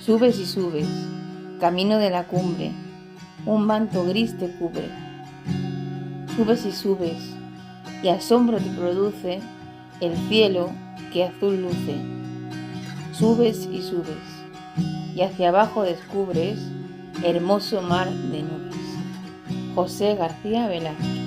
Subes y subes, camino de la cumbre, un manto gris te cubre. Subes y subes, y asombro te produce el cielo que azul luce. Subes y subes, y hacia abajo descubres hermoso mar de nubes. José García Velázquez.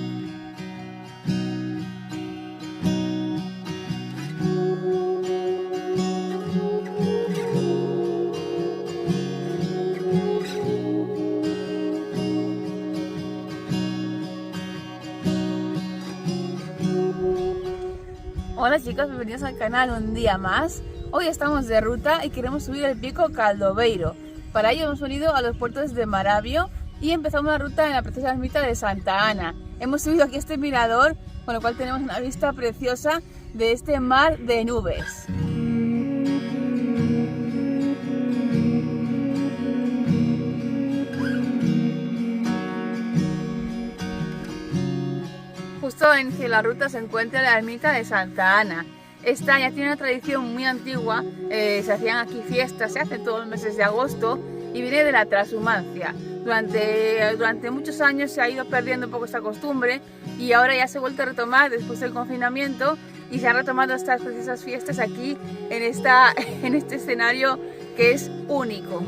Hola chicos, bienvenidos al canal un día más. Hoy estamos de ruta y queremos subir el pico Caldoveiro. Para ello hemos venido a los puertos de Marabio y empezamos la ruta en la preciosa ermita de Santa Ana. Hemos subido aquí este mirador, con lo cual tenemos una vista preciosa de este mar de nubes. Justo en que la ruta se encuentra la ermita de Santa Ana. Esta ya tiene una tradición muy antigua, se hacían aquí fiestas, se hacen todos los meses de agosto y viene de la transhumancia. Durante muchos años se ha ido perdiendo un poco esta costumbre y ahora ya se ha vuelto a retomar después del confinamiento y se han retomado estas preciosas fiestas aquí en este escenario que es único.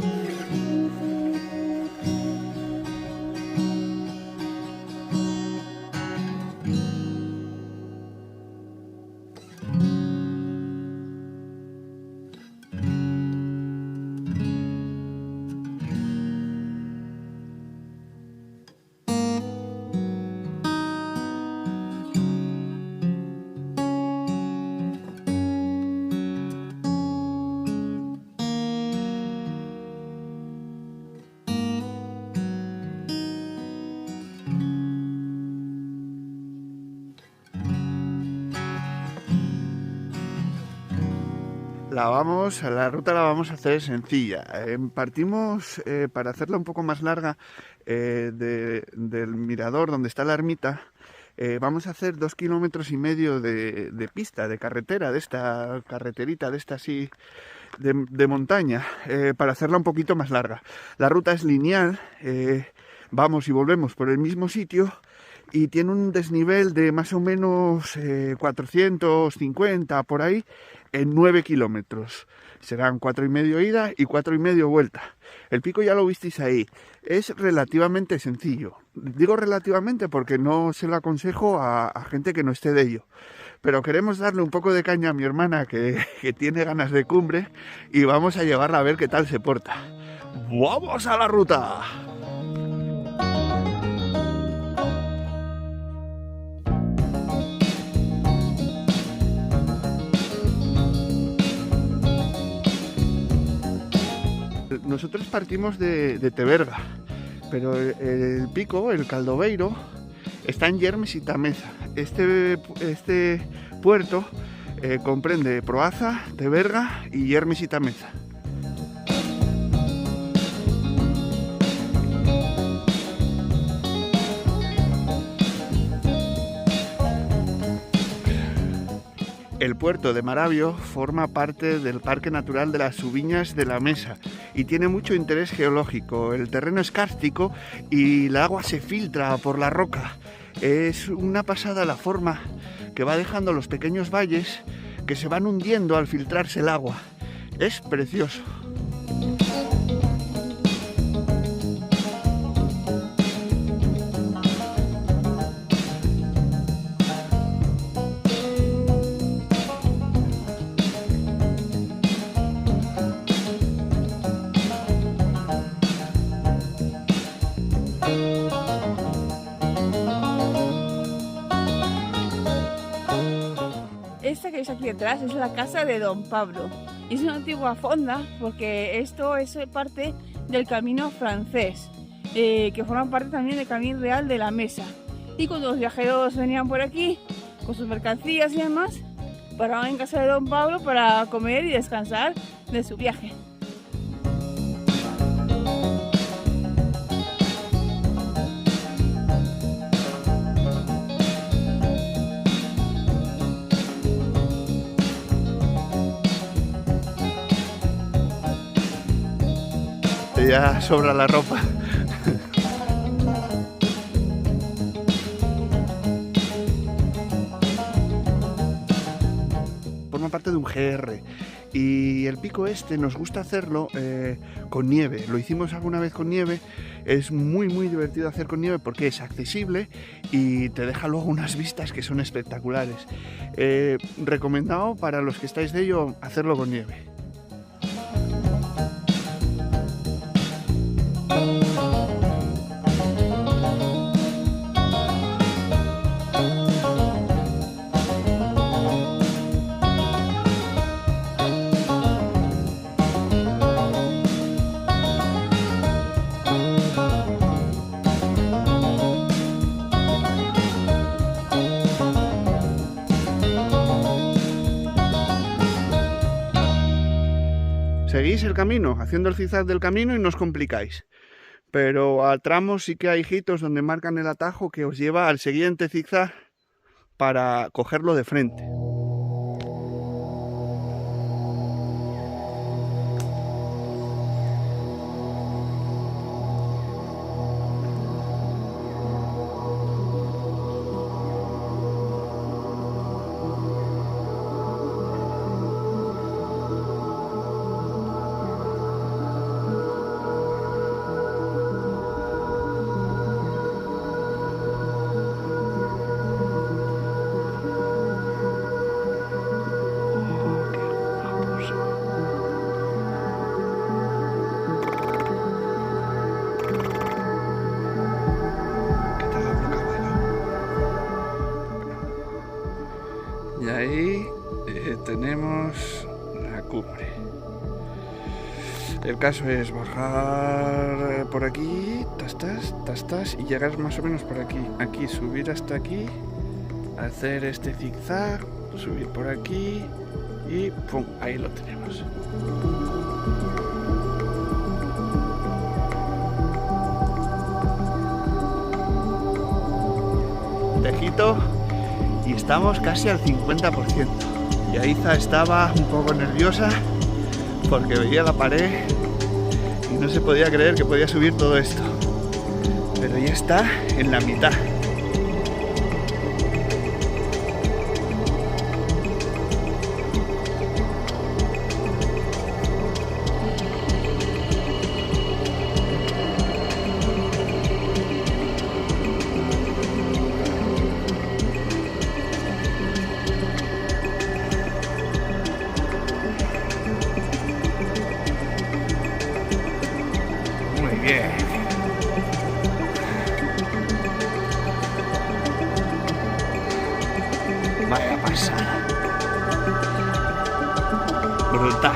La ruta la vamos a hacer sencilla. Partimos, para hacerla un poco más larga, del mirador donde está la ermita. Vamos a hacer 2,5 kilómetros de pista, de carretera, de esta carreterita, de esta así, de montaña, para hacerla un poquito más larga. La ruta es lineal, vamos y volvemos por el mismo sitio y tiene un desnivel de más o menos 450 por ahí, en 9 kilómetros. Serán 4,5 ida y 4,5 vuelta. El pico ya lo visteis ahí. Es relativamente sencillo. Digo relativamente porque no se lo aconsejo a gente que no esté de ello. Pero queremos darle un poco de caña a mi hermana que tiene ganas de cumbre y vamos a llevarla a ver qué tal se porta. ¡Vamos a la ruta! Nosotros partimos de Teverga, pero el pico, el Caldoveiro, está en Yermes y Tameza. Este puerto comprende Proaza, Teverga y Yermes y Tameza. El puerto de Marabio forma parte del Parque Natural de las Subiñas de la Mesa y tiene mucho interés geológico. El terreno es kárstico y el agua se filtra por la roca. Es una pasada la forma que va dejando los pequeños valles que se van hundiendo al filtrarse el agua. Es precioso. Esta que veis aquí detrás es la casa de Don Pablo y es una antigua fonda porque esto es parte del camino francés, que forma parte también del Camino Real de la Mesa. Y cuando los viajeros venían por aquí con sus mercancías y demás, paraban en casa de Don Pablo para comer y descansar de su viaje. ya sobra la ropa. Forma parte de un GR y el pico este nos gusta hacerlo con nieve. Lo hicimos alguna vez con nieve. Es muy divertido hacer con nieve porque es accesible y te deja luego unas vistas que son espectaculares. Recomendado para los que estáis de ello hacerlo con nieve. Seguís el camino, haciendo el zigzag del camino y no os complicáis. Pero a tramos sí que hay hitos donde marcan el atajo que os lleva al siguiente zigzag para cogerlo de frente. Y ahí tenemos la cumbre. El caso es bajar por aquí, tas, y llegar más o menos por aquí. Aquí, subir hasta aquí, hacer este zigzag, subir por aquí y ¡pum! Ahí lo tenemos. Tejito. Y estamos casi al 50%. Y Aiza estaba un poco nerviosa porque veía la pared y no se podía creer que podía subir todo esto. Pero ya está en la mitad. Vaya pasada. Brutal.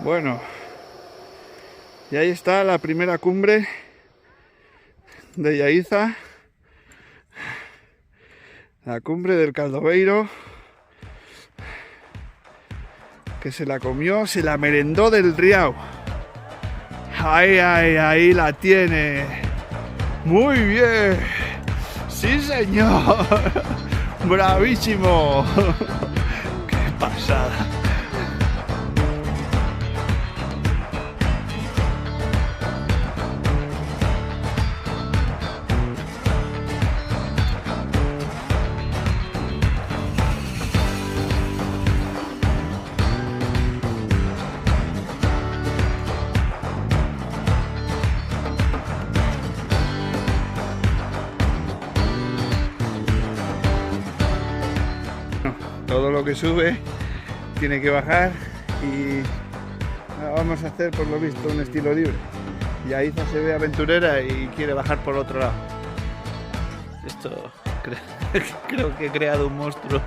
Bueno, y ahí está la primera cumbre de Yaiza, la cumbre del Caldobeiro, que se la comió, se la merendó del Riau. Ahí la tiene. Muy bien. Sí, señor. Bravísimo. Qué pasada. todo lo que sube tiene que bajar y vamos a hacer por lo visto un estilo libre. Y Aiza se ve aventurera y quiere bajar por otro lado. Esto creo que he creado un monstruo.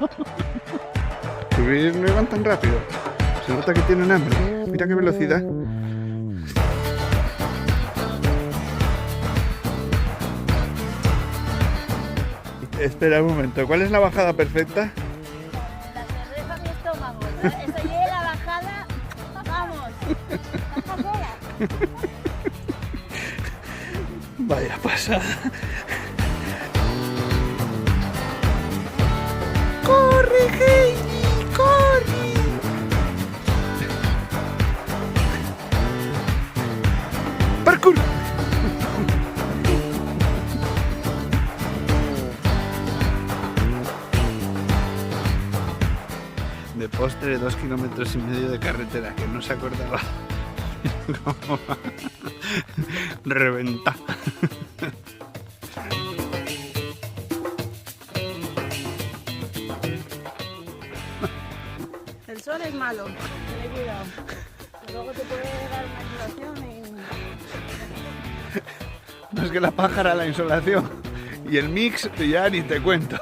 Subir no van tan rápido. Se nota que tienen hambre. Mira qué velocidad. Espera un momento, ¿cuál es la bajada perfecta? La cerveza en mi estómago, ¿no? Esa llegue la bajada, vamos, Vaya pasada. ¡Corre, Heidi! ¡Corre! ¡Parkour! De postre 2,5 kilómetros de carretera, que no se acordaba cómo va. Reventa. El sol es malo, ten cuidado. Luego te puede dar una insolación y... No es que la pájara, la insolación y el mix ya ni te cuento.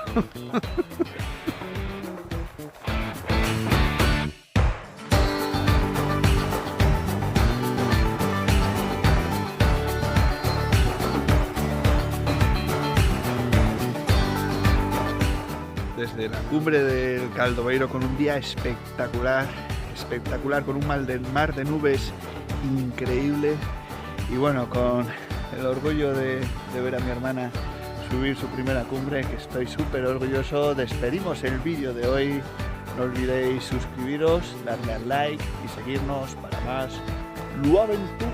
Desde la cumbre del Caldoveiro con un día espectacular, con un mar de nubes increíble y bueno, con el orgullo de ver a mi hermana subir su primera cumbre, que estoy súper orgulloso. Despedimos el vídeo de hoy, no olvidéis suscribiros, darle al like y seguirnos para más Luaventura.